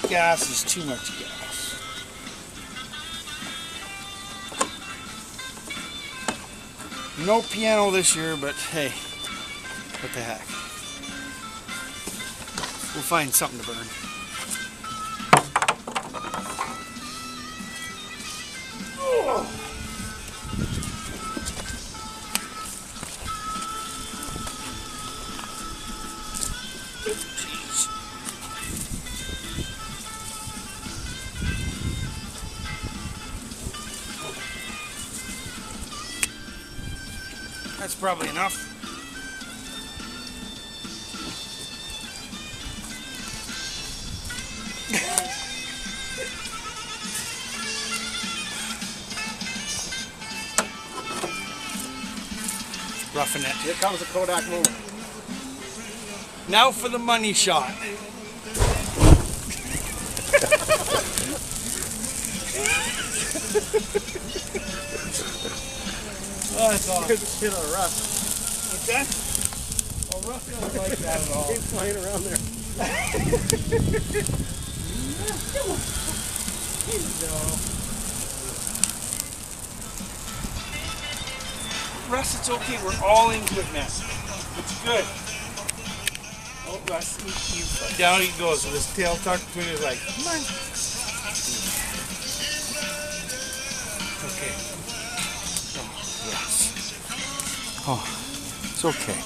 gas is too much gas. No piano this year, but hey, what the heck. We'll find something to burn. Oh. Jeez. That's probably enough. Roughing it. Here comes the Kodak moment. Now for the money shot. Oh, that's awesome. Here's a kid on Russ. What's that? Oh, Russ doesn't like that at all. He's flying around there. No. Russ, it's okay. We're all into it, man. It's good. Oh, Russ, down he goes with his tail tucked between his legs. Come on. Okay. Oh, yes. Oh, it's okay.